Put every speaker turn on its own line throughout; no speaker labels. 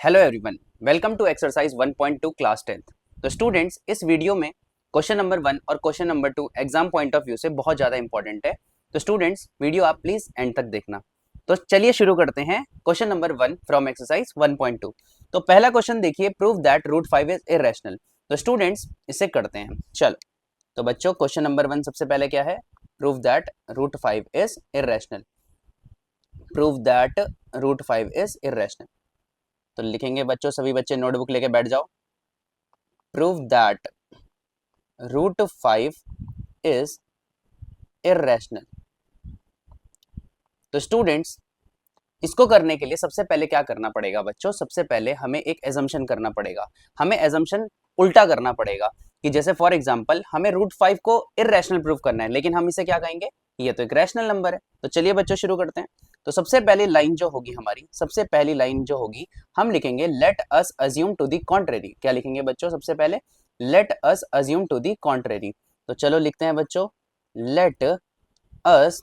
Hello everyone, welcome to exercise 1.2 class 10th। तो students, इस video में क्वेश्चन नंबर 1 और question number 2 exam point of view से बहुत ज़्यादा इंपॉर्टेंट है। तो स्टूडेंट्स, वीडियो आप प्लीज़ एंड तक देखना। तो चलिए शुरू करते हैं क्वेश्चन नंबर 1 फ्रॉम एक्सरसाइज 1.2। तो पहला क्वेश्चन देखिए, prove that root 5 is irrational. तो स्टूडेंट्स, इसे करते हैं। चलो, तो बच्चों क्वेश्चन नंबर 1 सबसे पहले क्या है? Prove that root 5 is irrational. Prove that root 5 is irrational. तो लिखेंगे बच्चों, सभी बच्चे नोटबुक लेके बैठ जाओ। Prove that root 5 is irrational. तो स्टूडेंट्स, इसको करने के लिए सबसे पहले क्या करना पड़ेगा बच्चों? सबसे पहले हमें एक एजम्पशन करना पड़ेगा। हमें एजम्पशन उल्टा करना पड़ेगा कि जैसे फॉर एग्जांपल हमें रूट 5 को इरेशनल प्रूव करना है, लेकिन हम इसे क्या कहेंगे? ये तो एक रैशनल नंबर है। तो चलिए बच्चों शुरू करते हैं। तो सबसे पहली लाइन जो होगी हमारी, सबसे पहली लाइन जो होगी, हम लिखेंगे let us assume to the contrary. क्या लिखेंगे बच्चों? सबसे पहले let us assume to the contrary. तो चलो लिखते हैं बच्चों, let us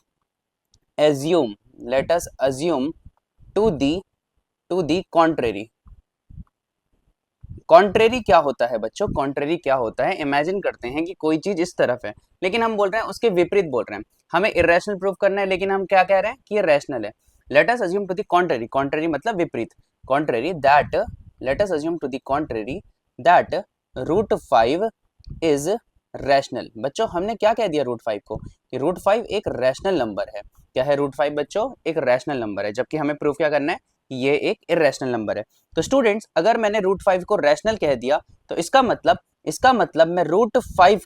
assume let us assume to the contrary। Contrary क्या होता है बच्चों? कॉन्ट्रेरी क्या होता है? इमेजिन करते हैं कि कोई चीज इस तरफ है, लेकिन हम बोल रहे हैं उसके विपरीत बोल रहे हैं। हमें इरेशनल प्रूव करना है, लेकिन हम क्या कह रहे हैं कि ये रैशनल है। Let us assume to the contrary. Contrary मतलब विपरीत। Contrary that, let us assume to the contrary that root 5 is rational. बच्चों हमने क्या कह दिया रूट 5 को? कि रूट 5 एक रैशनल नंबर है। क्या है रूट 5 बच्चों? एक रैशनल नंबर है, जबकि हमें प्रूव क्या करना है? ये एक इरेशनल नंबर है। तो स्टूडेंट्स, अगर मैंने रूट 5 को रैशनल कह दिया, तो इसका मतलब मैं रूट 5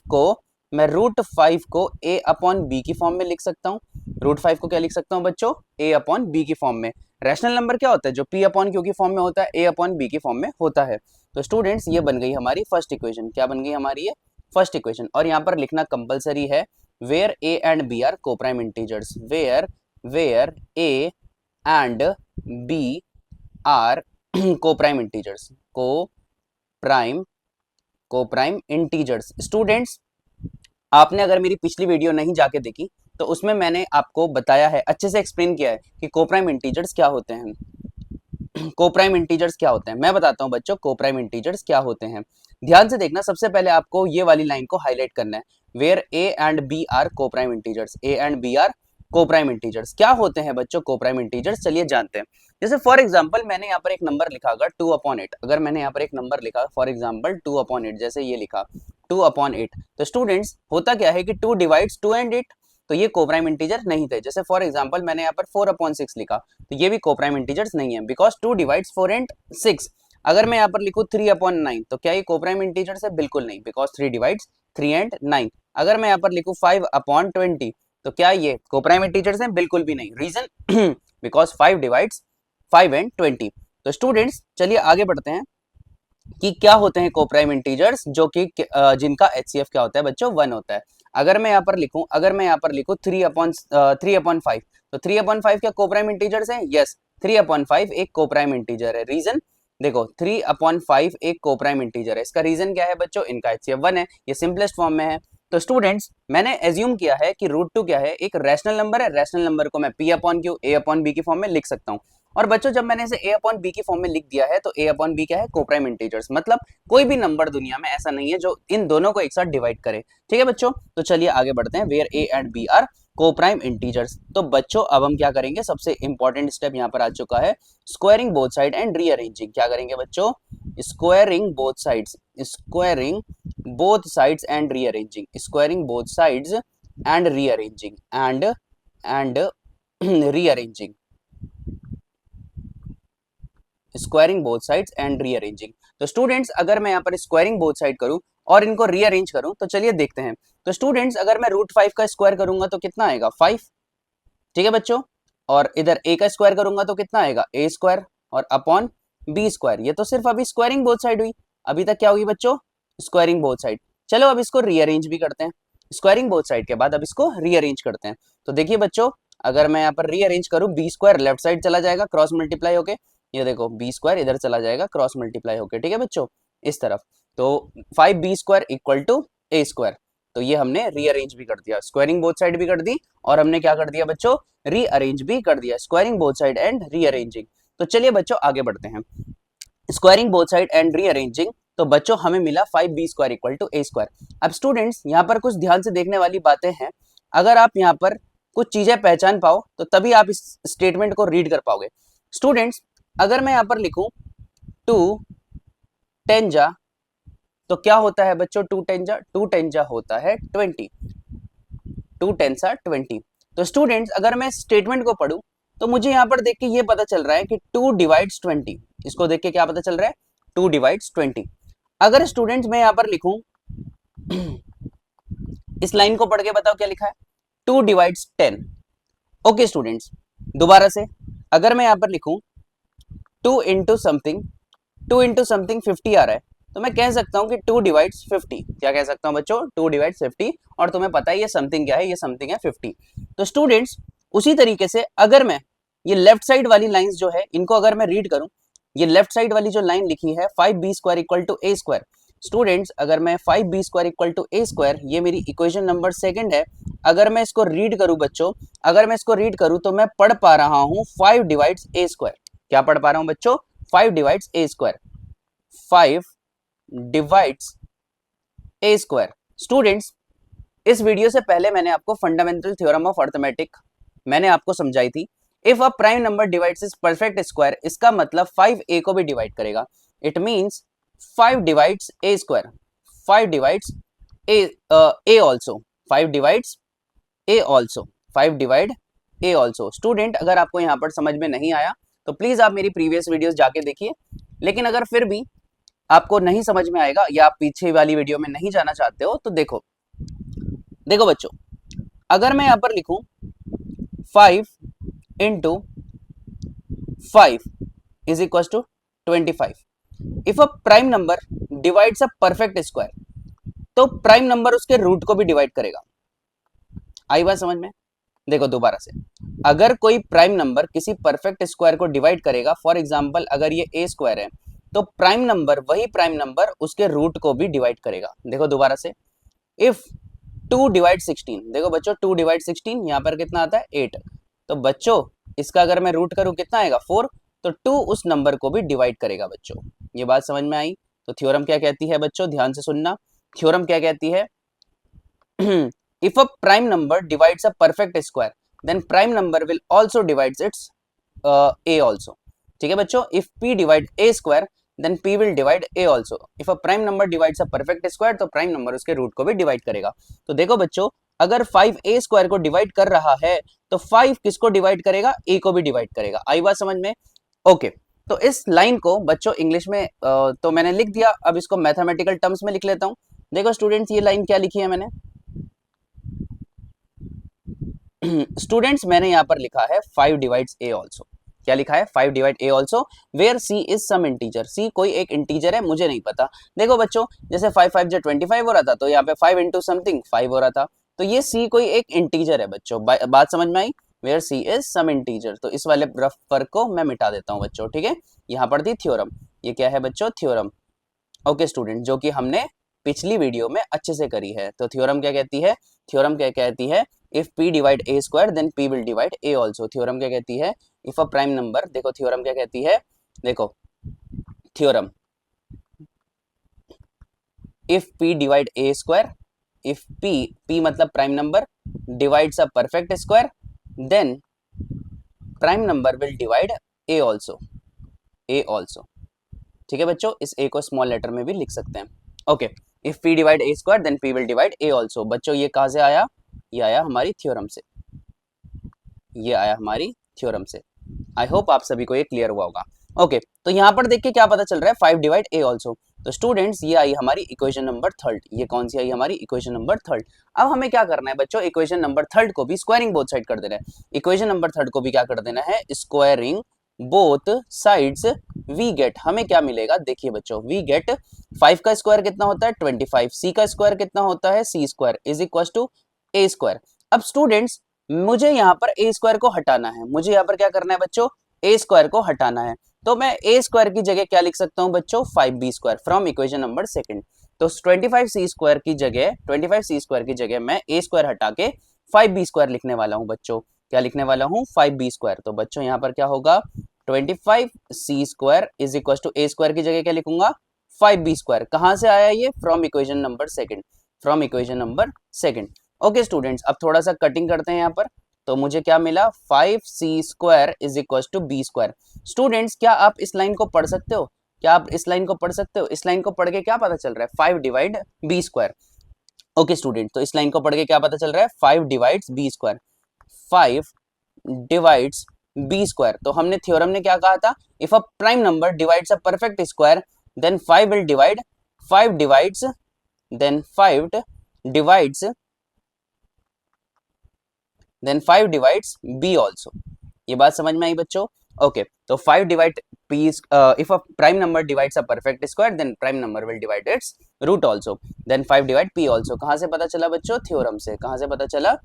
को a अपॉन बी की फॉर्म में लिख सकता हूँ। रूट 5 को क्या लिख सकता हूँ बच्चों? a अपॉन बी की फॉर्म में। रैशनल नंबर क्या होता है? जो p अपॉन क्यू की फॉर्म में होता है, a अपॉन बी की फॉर्म में होता है। तो स्टूडेंट्स, ये बन गई हमारी फर्स्ट इक्वेशन। क्या बन गई हमारी ये? First equation. और यहाँ पर लिखना कंपलसरी है, where a and b are coprime integers. Where a and b are coprime integers. Coprime integers. Students, आपने अगर मेरी पिछली वीडियो नहीं जाके देखी, तो उसमें मैंने आपको बताया है, अच्छे से एक्सप्लेन किया है कि कोप्राइम इंटीजर्स क्या होते हैं। कोप्राइम इंटीजर्स क्या होते हैं मैं बताता हूं बच्चों। कोप्राइम इंटीजर्स क्या होते हैं, ध्यान से देखना। सबसे पहले आपको ये वाली लाइन को हाईलाइट करना है, where A and B are coprime integers. A and B are coprime integers क्या होते हैं बच्चों? कोप्राइम इंटीजर्स चलिए जानते हैं। जैसे फॉर एग्जांपल मैंने यहाँ पर एक नंबर लिखा, अगर 2/8, अगर मैंने यहाँ पर एक नंबर लिखा फॉर एग्जांपल 2/8, जैसे ये लिखा 2/8, तो स्टूडेंट्स होता क्या है कि 2 डिवाइड्स 2 एंड 8, तो ये कोप्राइम इंटीजर नहीं थे। जैसे फॉर एग्जांपल मैंने यहाँ पर 4/6 लिखा, तो ये भी कोप्राइम इंटीजर्स नहीं है, बिकॉज 2 डिवाइड्स 4 एंड 6। अगर मैं यहाँ पर लिखूँ 3/9, तो क्या ये कोप्राइम इंटीजर्स है? बिल्कुल नहीं, बिकॉज 3 डिवाइड्स 3 एंड 9। अगर मैं यहाँ पर लिखूँ 5/20, तो क्या ये कोप्राइम इंटीजर्स हैं? बिल्कुल भी नहीं। Reason because 5 divides 5 and 20। तो स्टूडेंट्स चलिए आगे बढ़ते हैं कि क्या होते हैं कोप्राइम इंटीजर्स, जो कि जिनका HCF क्या होता है बच्चों? 1 होता है। अगर मैं यहाँ पर लिखूं 3/5, तो 3/5 क्या कोप्राइम इंटीजर्स है? यस, 3/5 एक कोप्राइम इंटीजर है। रीजन देखो, 3/5 एक कोप्राइम इंटीजर है। इसका रीजन क्या है बच्चों? इनका HCF 1 है, ये सिंपलेस्ट फॉर्म में है। तो स्टूडेंट्स, मैंने एज्यूम किया है कि रूट 2 क्या है? एक रैशनल नंबर है। रैशनल नंबर को मैं p/q a/b की फॉर्म में लिख सकता हूँ। और बच्चों जब मैंने इसे a/b की फॉर्म में लिख दिया है, तो a/b क्या है? Coprime integers. मतलब कोई भी नंबर दुनिया में ऐसा नहीं है जो इन दोनों को एक साथ डिवाइड करे। ठीक है बच्चों, तो चलिए आगे बढ़ते हैं। Where a and b are coprime integers. तो बच्चों अब हम क्या करेंगे? सबसे इंपॉर्टेंट स्टेप यहाँ पर आ चुका है, squaring both side and rearranging. क्या करेंगे बच्चों? Squaring both sides, squaring both sides and rearranging, squaring both sides and rearranging and rearranging, squaring both sides and rearranging. तो स्टूडेंट्स, अगर मैं यहाँ पर स्क्वायरिंग बोथ साइड करूं और इनको रीअरेंज करूं, तो चलिए देखते हैं। तो स्टूडेंट्स, अगर मैं रूट 5 का स्क्वायर करूंगा तो कितना आएगा? 5। ठीक है बच्चों, और इधर a का स्क्वायर करूंगा तो कितना आएगा? a स्क्वायर और अपॉन b स्क्वायर। ये तो सिर्फ अभी स्क्वायरिंग बोथ साइड हुई। अभी तक क्या हुई बच्चों? Squaring both side. चलो अब इसको रीअरेंज भी करते हैं। स्क्वायरिंग बोथ साइड के बाद अब इसको रीअरेंज करते हैं। तो देखिए बच्चों, अगर मैं यहाँ पर रीअरेंज करूँ, b स्क्वायर लेफ्ट साइड चला जाएगा क्रॉस मल्टीप्लाई होके, ये देखो b स्क्वायर इधर चला जाएगा क्रॉस मल्टीप्लाई होके। ठीक है बच्चों, इस तरफ। तो 5b square equal to a square. तो ये हमने रीअरेंज भी कर दिया, स्क्वायरिंग बोथ साइड भी कर दी, और हमने क्या कर दिया बच्चों? रीअरेंज भी कर दिया, squaring both side and rearranging. तो चलिए बच्चों आगे बढ़ते हैं। Squaring both side and rearranging, तो बच्चों हमें मिला 5b square equal to a square. अब स्टूडेंट्स यहाँ पर कुछ ध्यान से देखने वाली बातें हैं। अगर आप यहाँ पर कुछ चीजें पहचान पाओ तो तभी आप इस स्टेटमेंट को रीड कर पाओगे। स्टूडेंट्स अगर मैं यहाँ पर लिखूं 2 10 जा, तो क्या होता है बच्चों 2 10 जा होता है 20, 2 10 सा 20। तो स्टूडेंट्स अगर मैं स्टेटमेंट को पढ़ूं तो मुझे यहाँ पर देख के ये पता चल रहा है कि 2 डिवाइड्स 20। इसको देख के क्या पता चल रहा है 2 डिवाइड्स 20। अगर स्टूडेंट्स मैं यहाँ पर लिखूं इस लाइन को पढ़ के बताओ क्या लिखा है 2 डिवाइड्स 10। ओके स्टूडेंट्स दोबारा से अगर मैं यहाँ पर लिखूं 2 इंटू समथिंग 50 आ रहा है, तो मैं कह सकता हूं कि 2 डिवाइड्स 50। क्या कह सकता हूं बच्चों 2 डिवाइड्स 50, और तुम्हें पता है ये समथिंग क्या है, ये समथिंग है 50। तो स्टूडेंट्स उसी तरीके से अगर मैं ये लेफ्ट साइड वाली लाइंस जो है इनको अगर मैं रीड करूं, ये लेफ्ट साइड वाली जो लाइन लिखी है 5b square equal to a square. Students अगर मैं 5b square equal to a square, ये मेरी इक्वेशन नंबर सेकंड है, अगर मैं इसको रीड करूं बच्चों, अगर मैं इसको रीड करूं तो मैं पढ़ पा रहा हूं 5 डिवाइड्स a स्क्वायर। क्या पढ़ पा रहा हूं बच्चों 5 divides a square, 5 divides a square. Students इस वीडियो से पहले मैंने आपको फंडामेंटल थ्योरम ऑफ अर्थमेटिक मैंने आपको समझाई थी। If a prime number divides is perfect square, इसका मतलब 5a को भी डिवाइड करेगा। It means 5 divides a square, 5 divides a also, 5 divides a also, 5 divide a also. Student अगर आपको यहाँ पर समझ में नहीं आया तो प्लीज आप मेरी प्रीवियस वीडियोस जाके देखिए, लेकिन अगर फिर भी आपको नहीं समझ में आएगा या आप पीछे वाली वीडियो में नहीं जाना चाहते हो तो देखो बच्चों अगर मैं यहां पर लिखूं 5 into 5 is equal to 25। If a prime number divides a perfect square, तो प्राइम नंबर उसके रूट को भी डिवाइड करेगा। आई बात समझ में? देखो दोबारा से, अगर कोई प्राइम नंबर किसी परफेक्ट स्क्वायर को डिवाइड करेगा, फॉर एग्जांपल अगर ये a स्क्वायर है, तो प्राइम नंबर वही प्राइम नंबर उसके रूट को भी डिवाइड करेगा। देखो दोबारा से, इफ 2 डिवाइड 16, देखो बच्चों 2 डिवाइड 16 यहाँ पर कितना आता है 8, तो बच्चों इसका अगर मैं रूट करूं कितना आएगा 4, तो 2 उस नंबर को भी डिवाइड करेगा। बच्चों ये बात समझ में आई? तो थ्योरम क्या कहती है बच्चों, ध्यान से सुनना। थ्योरम क्या कहती है if a prime number divides a perfect square, then prime number will also divides its a also. ठीक है बच्चों, if p divide a square then p will divide a also. If a prime number divides a perfect square, तो prime number उसके root को भी divide करेगा। तो देखो बच्चों अगर 5a स्क्वायर को डिवाइड कर रहा है तो 5 किसको डिवाइड करेगा, a को भी डिवाइड करेगा। आई बात समझ में? ओके तो इस लाइन को बच्चों इंग्लिश में तो मैंने लिख दिया, अब इसको मैथमेटिकल टर्म्स में लिख लेता हूं। देखो स्टूडेंट्स ये लाइन क्या लिखी है मैंने स्टूडेंट्स मैंने यहाँ पर लिखा है 5 डिवाइड्स a आल्सो। क्या लिखा है 5 divide a also where c is some integer. c कोई एक इंटीजर है, मुझे नहीं पता। देखो बच्चों जैसे 5 5 जो 25 हो रहा था, तो यहाँ पे 5 इंटू समथिंग 5 हो रहा था, तो ये c कोई एक इंटीजर है बच्चों। बात समझ में आई? Where c is some integer. तो इस वाले रफ वर्क को मैं मिटा देता हूँ बच्चों। ठीक है, यहाँ पर थी थ्योरम, ये क्या है बच्चों थ्योरम। ओके स्टूडेंट, जो कि हमने पिछली वीडियो में अच्छे से करी है। तो थ्योरम क्या कहती है, थ्योरम क्या कहती है if p divide a square then p will divide a also. Theorem क्या कहती है इफ अ प्राइम नंबर, देखो थ्योरम क्या कहती है, देखो theorem if p divide a square, if p मतलब prime number divides a perfect square, then prime number will divide a also, a also. ठीक है बच्चों, इस a को स्मॉल लेटर में भी लिख सकते हैं। Okay, if p divide a square then p will divide a also. बच्चों ये कहां से आया, ये आया हमारी थ्योरम से, ये आया हमारी थ्योरम से। आई होप आप सभी को ये क्लियर हुआ होगा। ओके तो यहाँ पर देख के क्या पता चल रहा है 5 डिवाइड a आल्सो। तो स्टूडेंट्स ये आई हमारी इक्वेशन नंबर थर्ड। ये कौन सी आई हमारी इक्वेशन नंबर थर्ड। अब हमें क्या करना है बच्चों, इक्वेशन नंबर थर्ड को भी स्क्वायरिंग बोथ साइड कर देना है। इक्वेशन नंबर थर्ड को भी क्या कर देना है, squaring both sides. We get, हमें क्या मिलेगा देखिए बच्चों, वी गेट 5 का स्क्वायर कितना होता है 25, सी का स्क्वायर कितना होता है c square is equal to a square. अब स्टूडेंट्स मुझे यहाँ पर a स्क्वायर को हटाना है, मुझे यहाँ पर क्या करना है बच्चों a स्क्वायर को हटाना है। तो मैं a स्क्वायर की जगह क्या लिख सकता हूँ बच्चों 5b square from equation number second. तो 25c स्क्वायर की जगह, 25c स्क्वायर की जगह मैं a स्क्वायर हटा के 5b स्क्वायर लिखने वाला हूँ बच्चों। क्या लिखने वाला हूँ 5b स्क्वायर। तो बच्चों यहाँ पर क्या होगा 25c² is equal to a square की जगह क्या लिखूंगा 5b²। कहां से आया ये? From equation number second, from equation number second. Okay students, अब थोड़ा सा कटिंग करते हैं यहाँ पर। तो मुझे क्या मिला 5c² is equal to b²। Students क्या आप इस लाइन को पढ़ सकते हो? क्या आप इस लाइन को पढ़ सकते हो? इस लाइन को पढ़ के क्या पता चल रहा है 5 डिवाइड b²। ओके स्टूडेंट, तो इस लाइन को पढ़ के क्या पता चल रहा है 5 डिवाइड्स b², 5 डिवाइड्स b²। तो हमने थ्योरम ने क्या कहा था? If a prime number divides a perfect square then 5 will divide 5 divides then 5 divides then 5 divides b also. ये बात समझ में आई बच्चों? ओके, तो 5 divide p if a prime number divides a perfect square then prime number will divide its root also, then 5 divide p also. कहां से पता चला बच्चों? थ्योरम से। कहां से पता चला?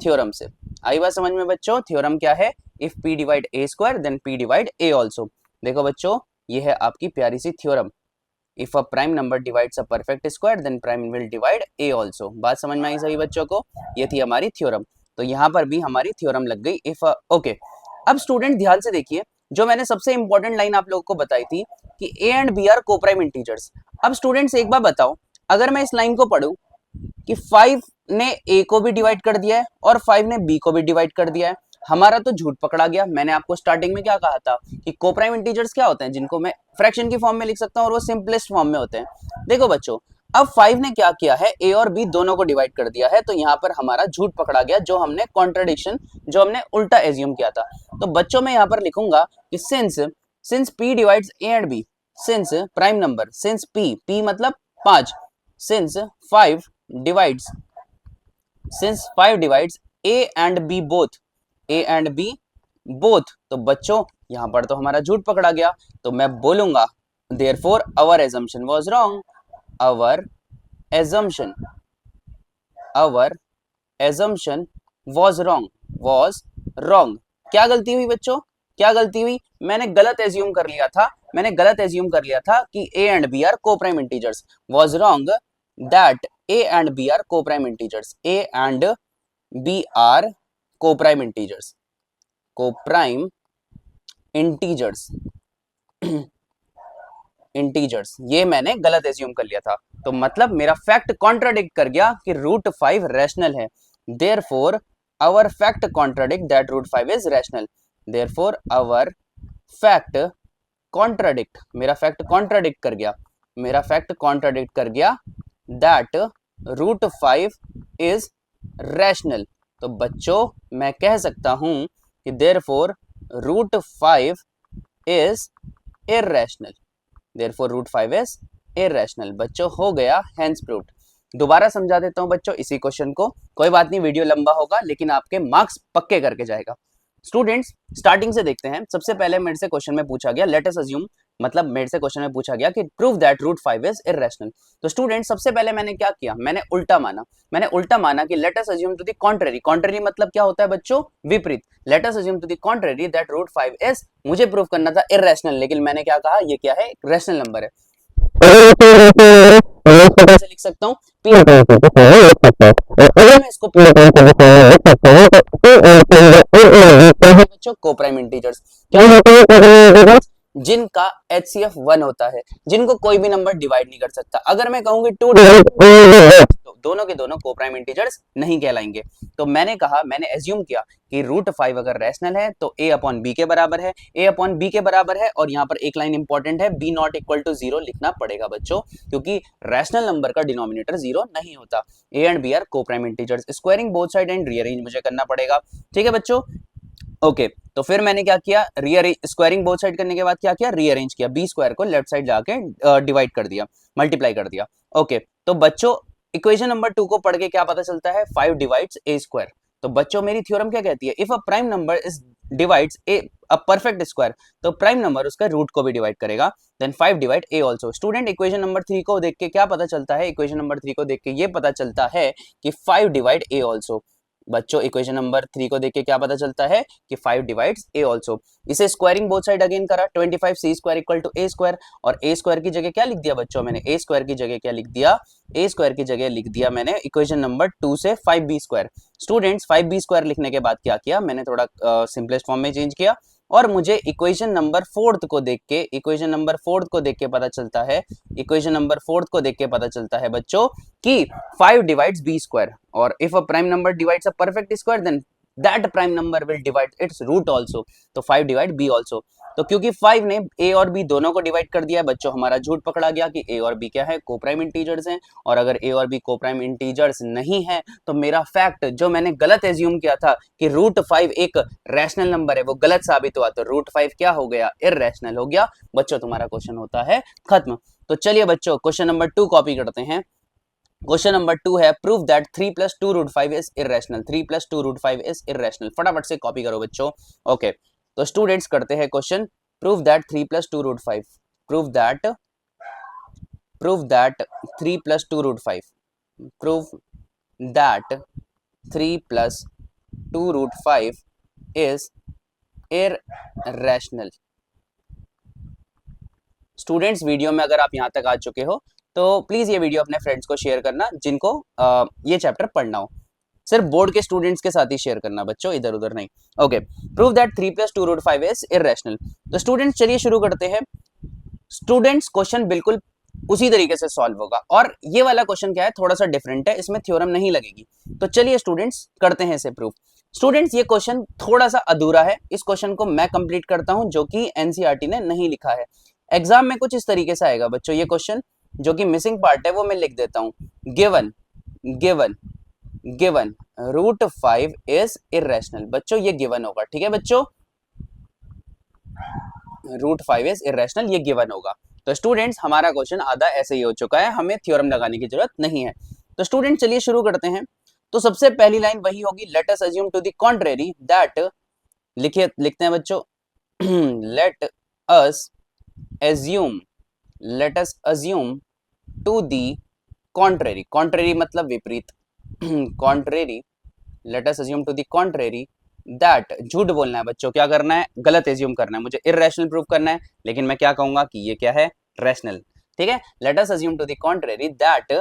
थ्योरम से। आई बात समझ में बच्चों? थ्योरम क्या है? If p divide a square then p divide a also. देखो बच्चों, ये है आपकी प्यारी सी theorem. If a prime number divides a perfect square then prime will divide a also. बात समझ में आई सभी बच्चों को? ये थी हमारी थ्योरम। तो यहाँ पर भी हमारी थ्योरम लग गई। इफ ओके, अब स्टूडेंट ध्यान से देखिए, जो मैंने सबसे इंपॉर्टेंट लाइन आप लोगों को बताई थी कि a and b are coprime integers. अब स्टूडेंट्स एक बार बताओ, अगर मैं इस लाइन को पढ़ूं कि 5 ने a को भी डिवाइड कर दिया है और 5 ने b को भी डिवाइड कर दिया है, हमारा तो झूठ पकड़ा गया। मैंने आपको स्टार्टिंग में क्या कहा था कि कोप्राइम इंटीजर्स क्या होते हैं? जिनको मैं फ्रैक्शन की फॉर्म में लिख सकता हूं और वो सिंपलेस्ट फॉर्म में होते हैं। देखो बच्चों, अब 5 ने क्या किया है? a और b दोनों को डिवाइड कर दिया है, तो यहाँ पर हमारा झूठ पकड़ा गया, जो हमने कॉन्ट्रडिक्शन, जो हमने उल्टा एज्यूम किया था। तो बच्चों में यहाँ पर लिखूंगा कि since p divides a and b, since prime number, since p मतलब 5, since 5 divides, since 5 divides a and b both, a and b both, तो बच्चों यहां पर तो हमारा झूठ पकड़ा गया। तो मैं बोलूंगा therefore our assumption was wrong, our assumption was wrong। क्या गलती हुई बच्चों? क्या गलती हुई? मैंने गलत एज्यूम कर लिया था, कि a and b are coprime integers. was wrong that a and b are co-prime integers, a and b are co-prime integers, co-prime integers integers, ये मैंने गलत एज्यूम कर लिया था। तो मतलब मेरा फैक्ट कॉन्ट्राडिक्ट कर गया कि रूट 5 रैशनल है। Therefore our fact contradict that root 5 is rational. Therefore our fact contradict, मेरा फैक्ट कॉन्ट्राडिक्ट कर गया, मेरा फैक्ट कॉन्ट्राडिक्ट कर गया दैट रूट 5 इज रैशनल। तो बच्चों मैं कह सकता हूं कि therefore root 5 is irrational, therefore root 5 is irrational. बच्चों हो गया हैंस प्रूव्ड। दोबारा समझा देता हूं बच्चों इसी क्वेश्चन को, कोई बात नहीं वीडियो लंबा होगा लेकिन आपके मार्क्स पक्के करके जाएगा। स्टूडेंट्स स्टार्टिंग से देखते हैं। सबसे पहले मेरे से क्वेश्चन में पूछा गया, लेट अस अज्यूम, मतलब मेरे से क्वेश्चन में पूछा गया कि prove that root 5 is irrational. तो स्टूडेंट सबसे पहले मैंने क्या किया? मैंने उल्टा माना कि let us assume to the contrary. Contrary मतलब क्या होता है बच्चों? विपरीत। Let us assume to the contrary that root 5 is, मुझे प्रूव करना था इररेशनल, लेकिन मैंने क्या कहा? ये क्या है? रैशनल नंबर है। कैसे लिख सकता हूँ? इसको बच्चों कोप्राइम इंटीजर्स क्या? जिनका HCF 1 होता है, जिनको कोई भी नंबर डिवाइड नहीं कर सकता। अगर मैं कहूंगी 2 तो दोनों के दोनों कोप्राइम इंटीजर्स नहीं कहलाएंगे। तो मैंने कहा, मैंने एज्यूम किया कि रूट 5 अगर रैशनल है तो a अपॉन b के बराबर है, a अपॉन b के बराबर है। और यहाँ पर एक लाइन इंपॉर्टेंट है, b नॉट इक्वल टू 0 लिखना पड़ेगा बच्चों, क्योंकि रैशनल नंबर का डिनोमिनेटर 0 नहीं होता। a and b are coprime integers, squaring both side and rearrange मुझे करना पड़ेगा। ठीक है बच्चों? ओके तो फिर मैंने क्या किया? स्क्वायरिंग बोथ साइड करने के बाद क्या किया? रीअरेंज किया, b स्क्वायर को लेफ्ट साइड जाके डिवाइड कर दिया, मल्टीप्लाई कर दिया। ओके तो बच्चों इक्वेशन नंबर 2 को पढ़ के क्या पता चलता है? 5 डिवाइड्स a स्क्वायर। तो बच्चों मेरी थ्योरम क्या कहती है? If a prime number is divides a perfect square, तो प्राइम नंबर उसका रूट को भी डिवाइड करेगा, then 5 divide a also. Student equation number 3 को देख के क्या पता चलता है? इक्वेशन नंबर 3 को देख के ये पता चलता है कि 5 डिवाइड a आल्सो। बच्चों इक्वेशन नंबर 3 को देख के क्या पता चलता है? कि 5 डिवाइड्स a आल्सो। इसे स्क्वायरिंग बोथ साइड अगेन करा, 25c square equal to a square, और a स्क्वायर की जगह क्या लिख दिया बच्चों? मैंने a स्क्वायर की जगह क्या लिख दिया? a स्क्वायर की जगह लिख दिया मैंने इक्वेशन नंबर 2 से 5b square. Students 5b square लिखने के बाद क्या किया? मैंने थोड़ा सिंपलेस्ट फॉर्म में चेंज किया और मुझे इक्वेशन नंबर फोर्थ को देख के पता चलता है, बच्चों कि 5 डिवाइड्स बी स्क्वायर, और if a prime number divides a perfect square then that prime number will divide its root also. तो 5 डिवाइड बी आल्सो। तो क्योंकि 5 ने ए और बी दोनों को डिवाइड कर दिया है बच्चों, हमारा झूठ पकड़ा गया कि ए और बी क्या है, कोप्राइम इंटीजर्स हैं। और अगर ए और बी कोप्राइम इंटीजर्स नहीं है तो मेरा फैक्ट जो मैंने गलत एज्यूम किया था कि √5 एक रैशनल नंबर है, वो गलत साबित हुआ। तो √5 क्या हो गया, इररेशनल हो गया। बच्चों तुम्हारा क्वेश्चन होता है खत्म। तो चलिए बच्चों क्वेश्चन नंबर 2 कॉपी करते हैं। क्वेश्चन नंबर 2 है prove that 3 + 2√5 is irrational. 3 + 2√5 is irrational. फटाफट से कॉपी करो बच्चों। ओके तो स्टूडेंट्स करते हैं question. Prove that 3 + 2√5, prove that 3 + 2√5, prove that 3 + 2√5 is irrational. Students video में अगर आप यहां तक आ चुके हो तो प्लीज ये वीडियो अपने फ्रेंड्स को शेयर करना जिनको ये चैप्टर पढ़ना हो। सिर्फ बोर्ड के स्टूडेंट्स के साथ ही शेयर करना बच्चों, इधर उधर नहीं। Okay prove that 3 + 2√5 is irrational. तो स्टूडेंट्स चलिए शुरू करते हैं। स्टूडेंट्स क्वेश्चन बिल्कुल उसी तरीके से सॉल्व होगा, और ये वाला क्वेश्चन क्या है, थोड़ा सा डिफरेंट है, इसमें थ्योरम नहीं लगेगी। तो चलिए स्टूडेंट्स करते हैं इसे प्रूफ। स्टूडेंट्स ये क्वेश्चन थोड़ा सा अधूरा है, इस क्वेश्चन को मैं कंप्लीट करता हूं जो कि एनसीईआरटी ने नहीं लिखा है। एग्जाम में कुछ इस तरीके से आएगा बच्चों ये क्वेश्चन, जो कि मिसिंग पार्ट है वो मैं लिख देता हूं। Given given given √5 is irrational. बच्चों ये गिवन होगा, ठीक है बच्चों, √5 इज इररेशनल, ये गिवन होगा। तो स्टूडेंट्स हमारा क्वेश्चन आधा ऐसे ही हो चुका है, हमें थ्योरम लगाने की जरूरत नहीं है। तो स्टूडेंट चलिए शुरू करते हैं। तो सबसे पहली लाइन वही होगी, let us assume to the contrary that, लिखते हैं बच्चों let us assume let us assume to the contrary, contrary मतलब विपरीत contrary, let us assume to the contrary that, झूठ बोलना है बच्चों, क्या करना है, गलत एज्यूम करना है, मुझे इररेशनल प्रूव करना है, लेकिन मैं क्या कहूंगा कि ये क्या है, रैशनल। ठीक है, let us assume to the contrary that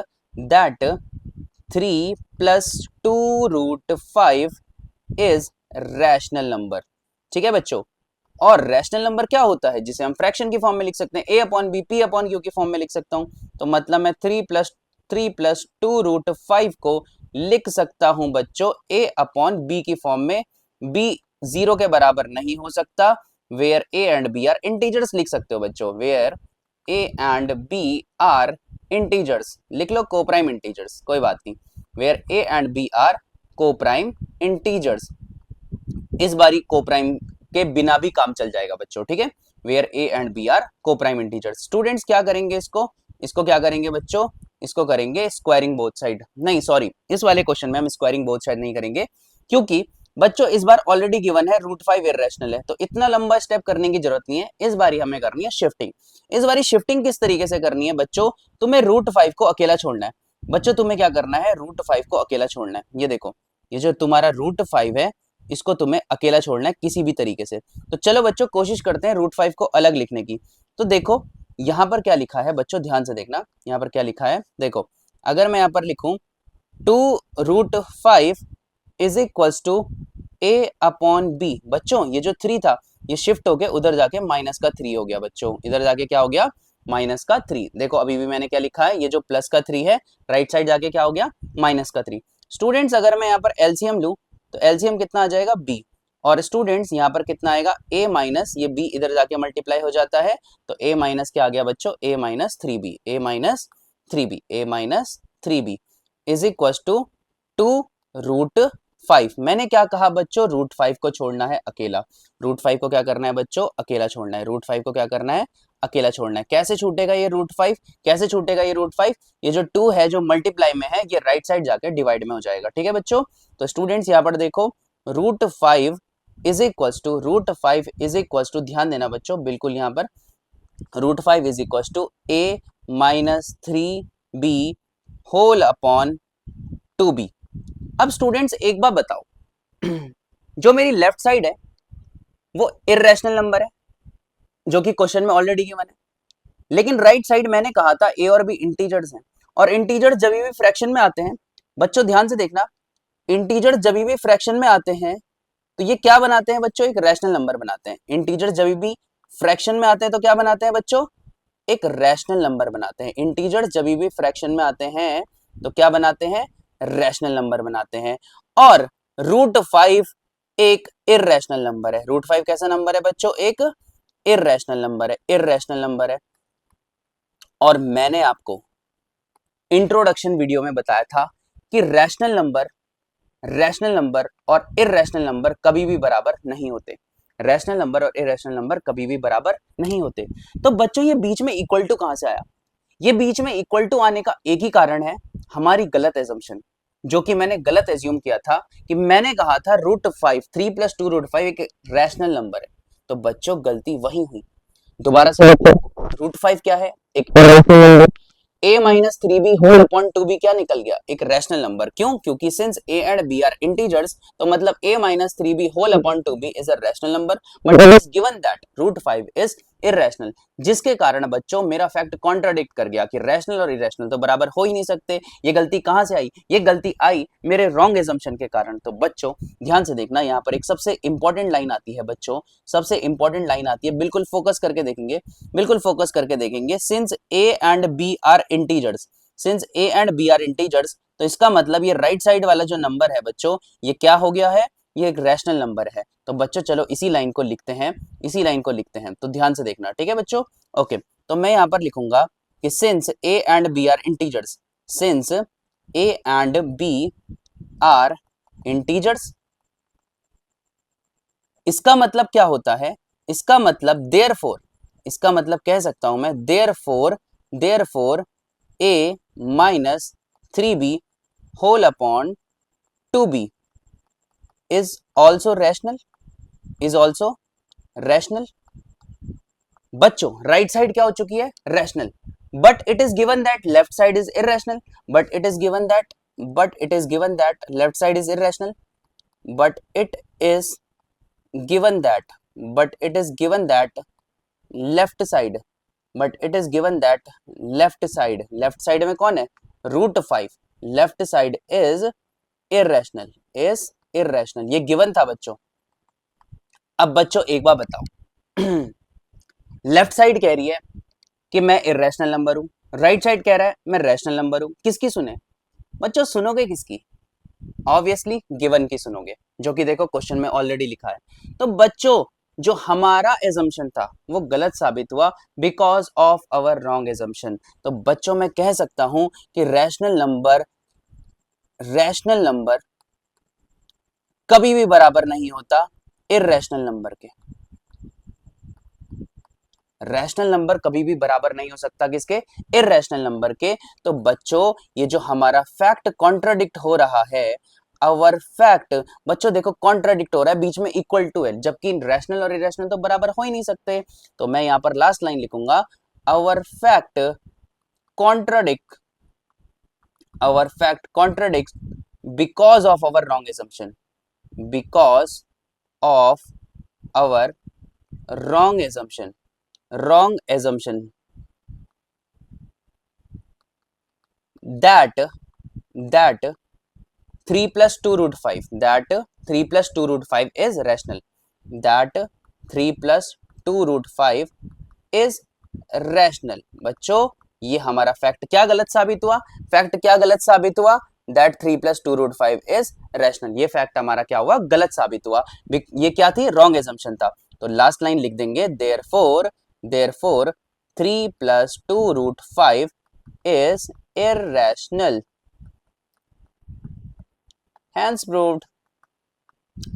3 + 2√5 is rational number. ठीक है बच्चों, और रैशनल नंबर क्या होता है, जिसे हम फ्रैक्शन की फॉर्म में लिख सकते हैं, a/b p/q की फॉर्म में लिख सकता हूं। तो मतलब मैं 3 + 2√5 को लिख सकता हूं बच्चों a/b की फॉर्म में। b 0 के बराबर नहीं हो सकता, where a and b are integers लिख सकते हो बच्चों, where a and b are integers, लिख लो कोप्राइम इंटीजर्स, कोई बात नहीं, where a and b are coprime integers. इस बारी कोप्राइम के बिना भी काम चल जाएगा बच्चों, ठीक है, where a and b are coprime integers. Students क्या करेंगे, इसको क्या करेंगे बच्चों, इसको करेंगे स्क्वायरिंग बोथ साइड, नहीं सॉरी, इस वाले क्वेश्चन में हम स्क्वायरिंग बोथ साइड नहीं करेंगे, क्योंकि बच्चों इस बार ऑलरेडी गिवन है √5 इररेशनल है, तो इतना लंबा स्टेप करने की जरूरत नहीं है। इस बारी हमें करनी है शिफ्टिंग। इस बारी शिफ्टिंग किस तरीके से करनी है बच्चों, तुम्हें √5 को अकेला छोड़ना है बच्चों, तुम्हें क्या करना है, √5 को अकेला छोड़ना है। ये देखो, ये जो तुम्हारा √5 है इसको तुम्हें अकेला छोड़ना है किसी भी तरीके से। तो चलो बच्चों कोशिश करते हैं √5 को अलग लिखने की। तो देखो यहां पर क्या लिखा है बच्चों, ध्यान से देखना, यहां पर क्या लिखा है, देखो अगर मैं यहां पर लिखूं 2√5 इज इक्वल्स टू a/b, बच्चों ये जो 3 था ये शिफ्ट होके उधर जाके -3 हो गया बच्चों, इधर जाके क्या हो गया, -3। देखो अभी भी मैंने क्या लिखा है, ये जो +3 है राइट साइड जाके क्या हो गया, -3। स्टूडेंट्स अगर मैं यहाँ पर एलसीएम लूं तो एलसीएम कितना आ जाएगा, b, और स्टूडेंट्स यहाँ पर कितना आएगा, a माइनस, ये b इधर जाके मल्टीप्लाई हो जाता है, तो a माइनस क्या आ गया बच्चों, a-3b इज इक्वल टू 2√5। मैंने क्या कहा बच्चों, √5 को छोड़ना है अकेला, √5 को क्या करना है बच्चों, अकेला छोड़ना है, √5 को क्या करना है, अकेला छोड़ना है। कैसे छूटेगा ये √5, कैसे छूटेगा ये √5, ये जो 2 है जो मल्टीप्लाई में है ये राइट साइड जाके डिवाइड में हो जाएगा। ठीक है बच्चों, तो स्टूडेंट्स यहाँ पर देखो √5 इज इक्वल टू, ध्यान देना बच्चों बिल्कुल, यहाँ पर √5 is equal to a-3b whole upon 2b। अब स्टूडेंट्स एक बार बताओ, जो मेरी लेफ्ट साइड है वो इररेशनल नंबर है जो कि क्वेश्चन में ऑलरेडी गिवन है, लेकिन राइट साइड मैंने कहा था a और b इंटीजर्स हैं, और इंटीजर्स जब भी फ्रैक्शन में आते हैं बच्चों ध्यान से देखना, इंटीजर्स जब भी फ्रैक्शन में आते हैं तो ये क्या बनाते हैं बच्चों, एक रैशनल नंबर बनाते हैं। इंटीजर जब भी फ्रैक्शन में आते हैं तो क्या बनाते हैं बच्चों, एक रैशनल नंबर बनाते हैं। इंटीजर जब भी फ्रैक्शन में आते हैं तो क्या बनाते हैं, रैशनल नंबर बनाते हैं। और √5 एक इररेशनल नंबर है। √5 कैसा नंबर है बच्चों, एक इररेशनल नंबर है, इररेशनल नंबर है। और मैंने आपको इंट्रोडक्शन वीडियो में बताया था कि रैशनल नंबर और इररेशनल नंबर कभी भी बराबर नहीं होते। रैशनल नंबर और इररेशनल नंबर कभी भी बराबर नहीं होते। तो बच्चों ये बीच में इक्वल टू कहां से आया, ये बीच में इक्वल टू आने का एक ही कारण है, हमारी गलत एजम्पशन, जो कि मैंने गलत एज्यूम किया था कि मैंने कहा था √5 3 + 2 √5 एक रैशनल नंबर है। तो बच्चों गलती वही हुई। दोबारा से √5 क्या है, एक rational number. a-3b whole upon 2b क्या निकल गया, एक रैशनल नंबर। क्यों, क्योंकि since a and b are integers, तो मतलब a-3b whole upon 2b is a rational number, but it is given that √5 is irrational, जिसके कारण बच्चों मेरा फैक्ट कॉन्ट्राडिक्ट कर गया कि रैशनल और इरेशनल तो बराबर हो ही नहीं सकते। ये गलती कहां से आई, ये गलती आई मेरे रॉन्ग एजम्पशन के कारण। तो बच्चों ध्यान से देखना, यहाँ पर एक सबसे इंपॉर्टेंट लाइन आती है बच्चों, सबसे इंपॉर्टेंट लाइन आती है, बिल्कुल फोकस करके देखेंगे, बिल्कुल फोकस करके देखेंगे। Since a and b are integers, since a and b are integers, तो इसका मतलब ये राइट साइड वाला जो नंबर है बच्चों, ये क्या हो गया है, ये एक रैशनल नंबर है। तो बच्चों चलो इसी लाइन को लिखते हैं, इसी लाइन को लिखते हैं, तो ध्यान से देखना, ठीक है बच्चों। ओके, तो मैं यहां पर लिखूंगा कि since a and b are integers, since a and b are integers, इसका मतलब क्या होता है, इसका मतलब देयरफॉर, इसका मतलब कह सकता हूं मैं therefore a-3b whole upon 2b is also rational, is also rational. बच्चों राइट साइड क्या हो चुकी है, rational, but it is given that left side is irrational, but it is given that left side is irrational, but it is given that but it is given that left side, but it is given that left side में कौन है, √5, left side is irrational, ये given था बच्चों। अब बच्चों एक बार बताओ लेफ्ट साइड कह रही है कि मैं इररेशनल नंबर हूं, राइट साइड कह रहा है मैं रैशनल नंबर हूं, किसकी सुने बच्चों, सुनोगे किसकी, ऑब्वियसली गिवन की सुनोगे, जो कि देखो क्वेश्चन में ऑलरेडी लिखा है। तो बच्चों जो हमारा एजम्पशन था वो गलत साबित हुआ because of our wrong assumption. तो बच्चों मैं कह सकता हूं कि रैशनल नंबर कभी भी बराबर नहीं होता इररेशनल नंबर के, रैशनल नंबर कभी भी बराबर नहीं हो सकता किसके, इररेशनल नंबर के। तो बच्चों ये जो हमारा फैक्ट कॉन्ट्राडिक्ट हो रहा है, आवर फैक्ट बच्चों देखो कॉन्ट्राडिक्ट हो रहा है, बीच में इक्वल टू है, जबकि रैशनल और इरेशनल तो बराबर हो ही नहीं सकते। तो मैं यहां पर लास्ट लाइन लिखूंगा, our fact contradict, our fact contradict because of our wrong assumption, because of our wrong assumption that 3 + 2 √5, that 3 + 2 √5 is rational, that 3 + 2 √5 is rational। बच्चों ये हमारा फैक्ट क्या गलत साबित हुआ, फैक्ट क्या गलत साबित हुआ, that 3 + 2 √5 is rational, ये फैक्ट हमारा क्या हुआ, गलत साबित हुआ। ये क्या थी, रॉन्ग एजम्पशन था। तो लास्ट लाइन लिख देंगे, therefore 3 + 2 √5 is irrational, hence proved।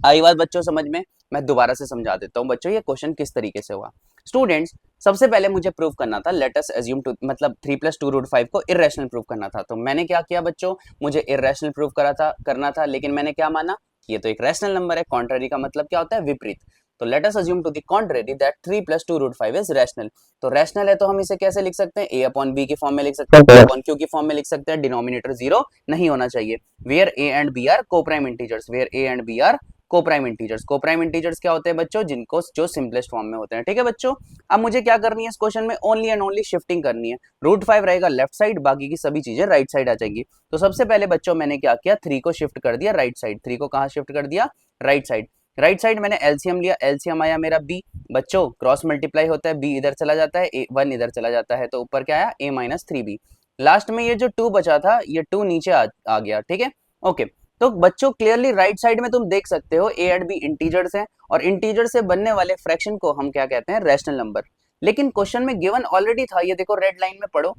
आई बात बच्चों समझ में, मैं दोबारा से समझा देता हूं बच्चों ये क्वेश्चन किस तरीके से हुआ। स्टूडेंट्स सबसे पहले मुझे प्रूव करना था, लेट अस अज्यूम टू, मतलब 3 + 2 √5 को इररेशनल प्रूव करना था। तो मैंने क्या किया बच्चों, मुझे इररेशनल प्रूव करना था, लेकिन मैंने क्या माना, ये तो एक रैशनल नंबर है, कॉन्ट्ररी का मतलब क्या होता है, विपरीत। तो let us assume to the contrary that 3 + 2 √5 is rational. तो रैशनल है तो हम इसे कैसे लिख सकते हैं, a/b की फॉर्म में लिख सकते हैं, b/q की फॉर्म में लिख सकते हैं, डिनोमिनेटर 0 नहीं होना चाहिए। Where a and b are coprime integers, where a and b are coprime integers. Coprime integers क्या होते हैं बच्चों, जिनको जो सिंपलेस्ट फॉर्म में होते हैं, ठीक है बच्चों। अब मुझे क्या करनी है इस क्वेश्चन में, ओनली एंड ओनली शिफ्टिंग करनी है। √5 रहेगा लेफ्ट साइड, बाकी की सभी चीजें राइट साइड आ जाएंगी। तो सबसे पहले बच्चों मैंने क्या किया, 3 को शिफ्ट कर दिया राइट साइड, 3 को कहां शिफ्ट कर दिया, राइट साइड। राइट साइड मैंने एलसीएम लिया, एलसीएम आया मेरा बी, बच्चों क्रॉस मल्टीप्लाई होता है, बी इधर चला जाता है, वन इधर चला जाता है, तो ऊपर क्या आया a माइनस 3b। लास्ट में ये जो 2 बचा था, ये 2 नीचे आ गया, ठीक है। ओके, तो बच्चों क्लियरली राइट साइड में तुम देख सकते हो a एंड b इंटीजर्स हैं, और इंटीजर से बनने वाले फ्रैक्शन को हम क्या कहते हैं, रैशनल नंबर। लेकिन क्वेश्चन में गिवन ऑलरेडी था, ये देखो रेड लाइन में पढ़ो,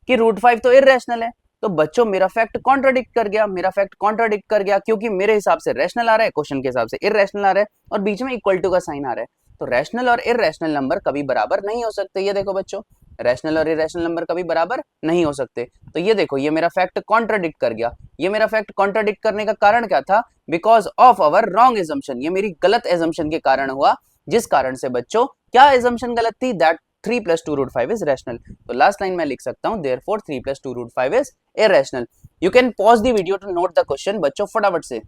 कि √5 तो इरेशनल है। तो बच्चों मेरा फैक्ट कॉन्ट्राडिक्ट कर गया, मेरा फैक्ट कॉन्ट्राडिक्ट कर गया, क्योंकि मेरे हिसाब से रैशनल आ रहा है, क्वेश्चन के हिसाब से इरेशनल आ रहा है, और बीच में इक्वल टू का साइन आ रहा है। तो रैशनल और इरेशनल नंबर कभी बराबर नहीं हो सकते। ये देखो बच्चों, रैशनल और इरेशनल नंबर कभी बराबर नहीं हो सकते। तो ये देखो, ये मेरा फैक्ट कॉन्ट्राडिक्ट कर गया। ये मेरा फैक्ट कॉन्ट्राडिक्ट करने का कारण क्या था, because of our wrong assumption. ये मेरी गलत एजम्पशन के कारण हुआ, जिस कारण से बच्चों क्या एजम्पशन गलत थी, दैट 3 + 2 √5 is rational। तो लास्ट लाइन में लिख सकता हूं therefore 3 + 2 √5 is irrational। You can pause the video to note the question बच्चों फटाफट से।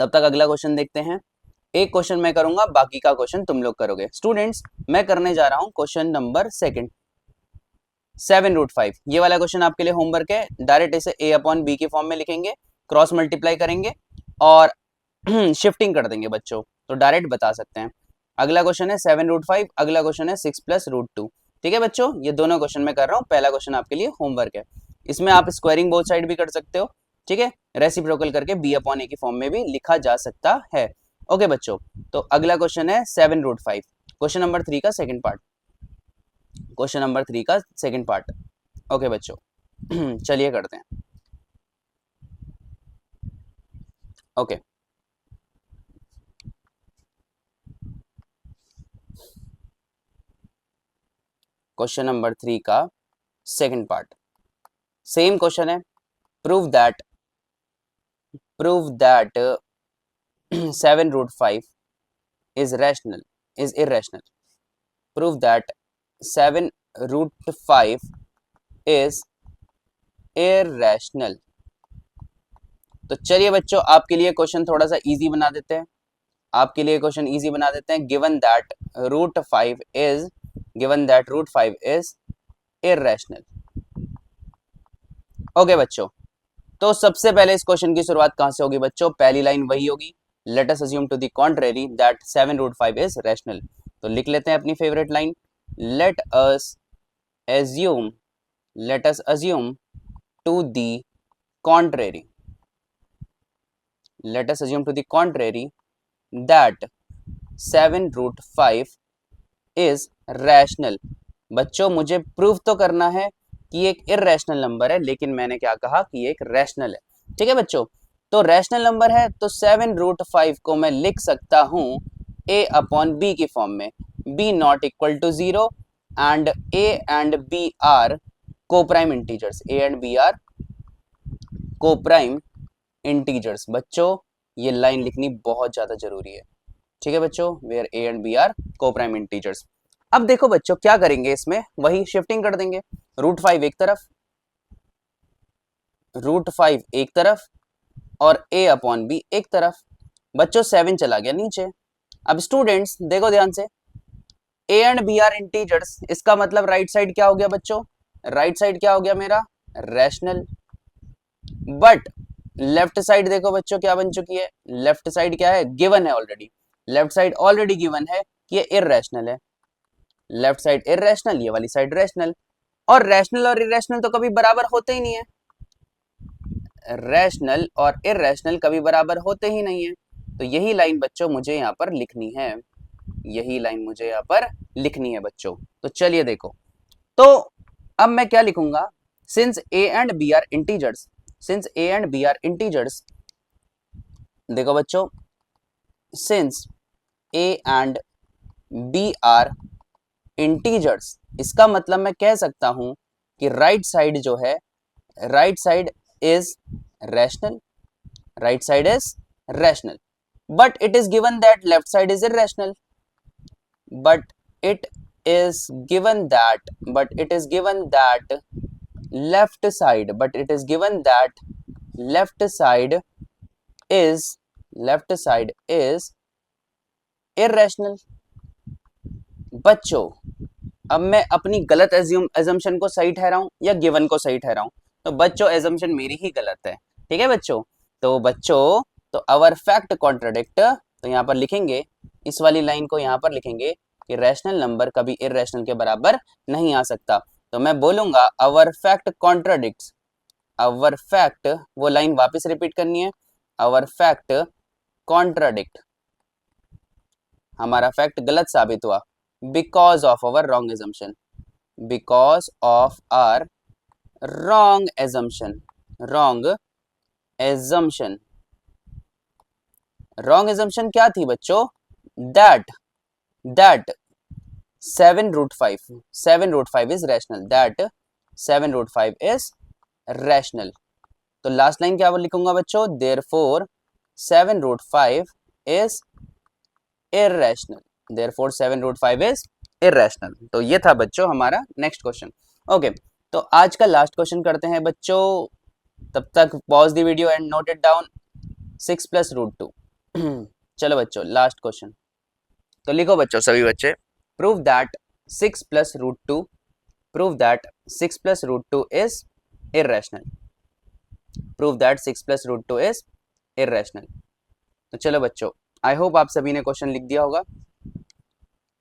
तब तक अगला क्वेश्चन देखते हैं। एक क्वेश्चन मैं करूंगा, बाकी का क्वेश्चन तुम लोग करोगे। स्टूडेंट्स, मैं करने जा रहा हूं क्वेश्चन नंबर 2, 7 √5। ये वाला क्वेश्चन आपके लिए होमवर्क है। डायरेक्ट इसे a/b के फॉर्म में लिखेंगे, क्रॉस मल्टीप्लाई करेंगे और शिफ्टिंग कर देंगे बच्चों, तो डायरेक्ट बता सकते हैं। अगला क्वेश्चन है 7 √5, अगला क्वेश्चन है 6 + √2। ठीक है बच्चों, ये दोनों क्वेश्चन मैं कर रहा हूँ। पहला क्वेश्चन आपके लिए होमवर्क है, इसमें आप स्क्वायरिंग बोथ साइड भी कर सकते हो, ठीक है। रेसिप्रोकल करके b/a की फॉर्म में भी लिखा जा सकता है। ओके बच्चों, तो अगला क्वेश्चन है 7 √5, क्वेश्चन नंबर 3 का सेकंड पार्ट, क्वेश्चन नंबर 3 का सेकंड पार्ट। ओके बच्चों, चलिए करते हैं। ओके, क्वेश्चन नंबर 3 का सेकंड पार्ट, सेम क्वेश्चन है। Prove that 7 √5 is irrational। prove that 7 √5 is irrational। तो चलिए बच्चों, आपके लिए क्वेश्चन थोड़ा सा इजी बना देते हैं, आपके लिए क्वेश्चन इजी बना देते हैं। given that √5 is irrational। Okay बच्चों, तो सबसे पहले इस क्वेश्चन की शुरुआत कहां से होगी बच्चों, पहली लाइन वही होगी, let us assume to the contrary that 7 √5 is rational. तो लिख लेते हैं अपनी favourite line, let us assume to the contrary, let us assume to the contrary that 7 √5 is rational। बच्चों मुझे प्रूव तो करना है कि एक इरेशनल नंबर है, लेकिन मैंने क्या कहा कि एक रैशनल है, ठीक है बच्चों। तो रैशनल नंबर है, तो 7 √5 को मैं लिख सकता हूं a/b की फॉर्म में, b not equal to 0 and a and b are coprime integers, a and b are coprime integers. बच्चों ये लाइन लिखनी बहुत ज्यादा जरूरी है, ठीक है बच्चों, where a and b are coprime integers. अब देखो बच्चों क्या करेंगे, इसमें वही शिफ्टिंग कर देंगे, √5 एक तरफ, √5 एक तरफ और a/b एक तरफ। बच्चों 7 चला गया नीचे। अब स्टूडेंट्स देखो ध्यान से, a and b are integers, इसका मतलब राइट साइड क्या हो गया बच्चों, राइट साइड क्या हो गया मेरा, रैशनल। बट लेफ्ट साइड देखो बच्चों क्या बन चुकी है, लेफ्ट साइड क्या है, गिवन है already, left side already given है कि ये इररेशनल है। लेफ्ट साइड इररेशनल, ये वाली साइड रैशनल, और रैशनल और इरेशनल तो कभी बराबर होते ही नहीं है, रैशनल और इररेशनल कभी बराबर होते ही नहीं है। तो यही लाइन बच्चों मुझे यहाँ पर लिखनी है, यही लाइन मुझे यहाँ पर लिखनी है बच्चों। तो चलिए देखो, तो अब मैं क्या लिखूंगा, since a and b are integers, since a and b are integers, देखो बच्चों, सिंस a and b are integers, इसका मतलब मैं कह सकता हूं कि राइट साइड जो है, right side is rational, right side is rational, but it is given that left side is irrational, but it is given that left side, but it is given that left side is irrational। बच्चों अब मैं अपनी गलत assumption को सही ठहराऊं या given को सही ठहराऊं, तो बच्चों एजम्पशन मेरी ही गलत है, ठीक है बच्चों। तो बच्चों, तो अवर फैक्ट कॉन्ट्रडिक्ट तो यहाँ पर लिखेंगे, इस वाली लाइन को यहाँ पर लिखेंगे कि रैशनल नंबर कभी इर्रेशनल के बराबर नहीं आ सकता। तो मैं बोलूंगा our fact contradicts, our fact, वो लाइन वापस रिपीट करनी है, आवर फैक्ट कॉन्ट्राडिक्ट, हमारा फैक्ट गलत साबित हुआ because of our wrong assumption, because of are wrong assumption, wrong assumption. Wrong assumption क्या थी बच्चों? That that 7 root 5, 7 root 5 is rational, that 7 root 5 is rational। तो लास्ट लाइन क्या लिखूंगा बच्चों? therefore 7 root 5 is irrational, therefore 7 root 5 is irrational। तो ये था बच्चों हमारा नेक्स्ट क्वेश्चन। ओके, तो आज का लास्ट क्वेश्चन करते हैं बच्चों, तब तक pause the video and note it down. 6 + √2 चलो बच्चों लास्ट क्वेश्चन, तो लिखो बच्चों सभी बच्चे, prove that 6 + √2, prove that 6 + √2 is irrational, prove that 6 + √2 is irrational. तो चलो बच्चों, आई होप आप सभी ने क्वेश्चन लिख दिया होगा।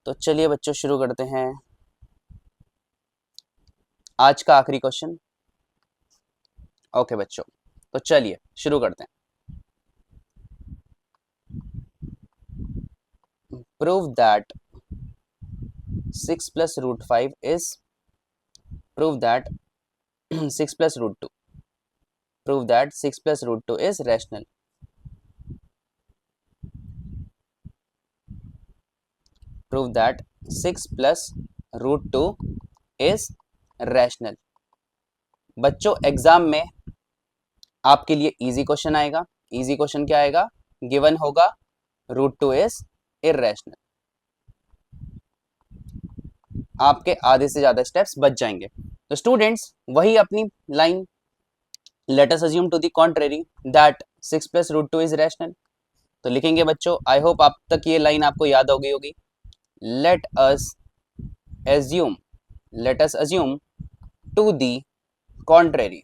तो चलिए बच्चों शुरू करते हैं आज का आखिरी क्वेश्चन। ओके बच्चों, तो चलिए शुरू करते हैं। Prove that 6 + √5 is, prove that 6 + √2, prove that 6 + √2 is rational, prove that 6 + √2 is rational। बच्चों एग्जाम में आपके लिए इजी क्वेश्चन आएगा। इजी क्वेश्चन क्या आएगा? गिवन होगा √2 इज इर्रेशनल, आपके आधे से ज्यादा स्टेप्स बच जाएंगे। तो स्टूडेंट्स वही अपनी line, let us assume to the contrary that 6 + √2 is rational. तो लिखेंगे बच्चों, आई होप आप तक ये लाइन आपको याद हो गई होगी। Let us assume, let us assume to the contrary,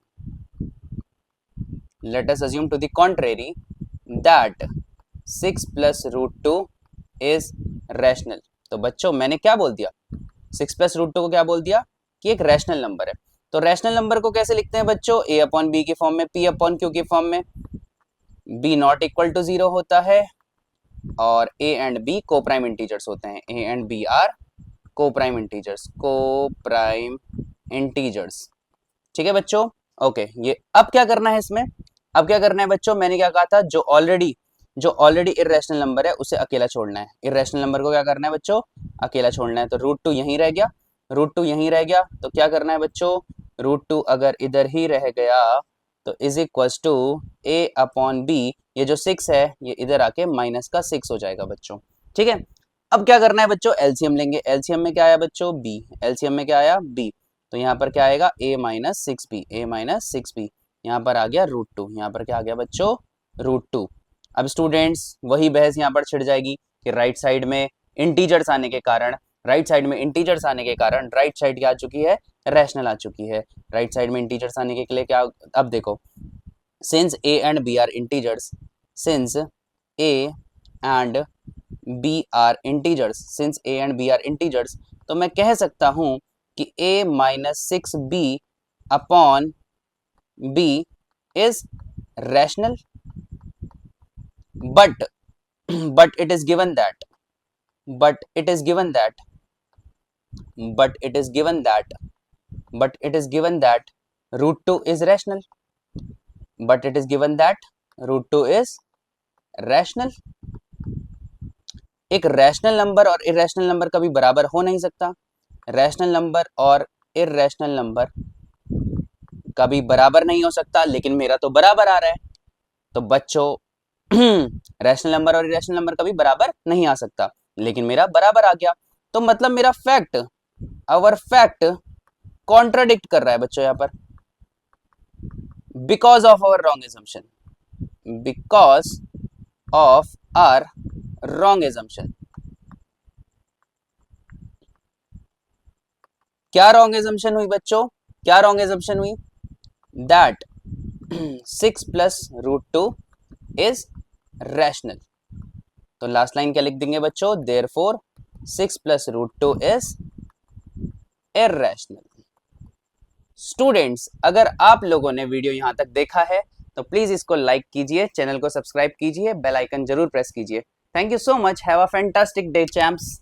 let us assume to the contrary that 6 + √2 is rational। तो बच्चों मैंने क्या बोल दिया? 6 + √2 को क्या बोल दिया? कि एक रैशनल नंबर है। तो रैशनल नंबर को कैसे लिखते हैं बच्चों? a/b की फॉर्म में, p/q की फॉर्म में। b नॉट इक्वल टू 0 होता है और a एंड b को प्राइम इंटीजर्स होते हैं। a एंड b आर को प्राइम इंटीजर्स, को प्राइम इंटीजर्स। ठीक है बच्चों? ओके, ये अब क्या करना है इसमें? अब क्या करना है बच्चों? मैंने क्या कहा था, जो ऑलरेडी इर्रेशनल नंबर है उसे अकेला छोड़ना है। इर्रेशनल नंबर को क्या करना है बच्चों? अकेला छोड़ना है। तो √2 यहीं रह गया, √2 यहीं रह गया। तो क्या करना है बच्चों? √2 अगर इधर ही रह गया तो इज इक्वल्स टू a/b, ये जो 6 है ये इधर आके -6 हो जाएगा बच्चों। ठीक है, अब क्या करना है बच्चों? एलसीएम लेंगे। एलसीएम में क्या आया बच्चों? b। एलसीएम में क्या आया? b। तो यहाँ पर क्या आएगा? a-6b, a-6b। यहाँ पर आ गया √2, यहाँ पर क्या आ गया बच्चों? √2। अब स्टूडेंट्स वही बहस यहाँ पर छिड़ जाएगी कि राइट साइड में इंटीजर्स आने के कारण, राइट साइड में इंटीजर्स आने के कारण राइट साइड क्या आ चुकी है? रैशनल आ चुकी है। राइट साइड में इंटीजर्स आने के लिए क्या? अब देखो, since a and b are integers, since a and b are integers, since a and b are integers, तो मैं कह सकता हूं कि a-6b upon b is rational, but it is given that, but it is given that, but it is given that, but it is given that √2 is rational, but it is given that √2 is rational। एक rational number और irrational number कभी बराबर हो नहीं सकता। Rational number और irrational number कभी बराबर नहीं हो सकता, लेकिन मेरा तो बराबर आ रहा है। तो बच्चों रैशनल नंबर और इरेशनल नंबर कभी बराबर नहीं आ सकता, लेकिन मेरा बराबर आ गया। तो मतलब मेरा फैक्ट, आवर फैक्ट कॉन्ट्राडिक्ट कर रहा है बच्चों यहाँ पर, because of our wrong assumption, because of are wrong assumption. क्या रॉन्ग एजम्पशन हुई बच्चों? क्या रॉन्ग एजम्पशन हुई? दैट 6 + √2 is rational, तो लास्ट लाइन क्या लिख देंगे बच्चों, therefore 6 plus root 2 is irrational. Students, अगर आप लोगों ने वीडियो यहां तक देखा है तो प्लीज इसको लाइक कीजिए, चैनल को सब्सक्राइब कीजिए, बेल आइकन जरूर प्रेस कीजिए। Thank you so much, have a fantastic day champs.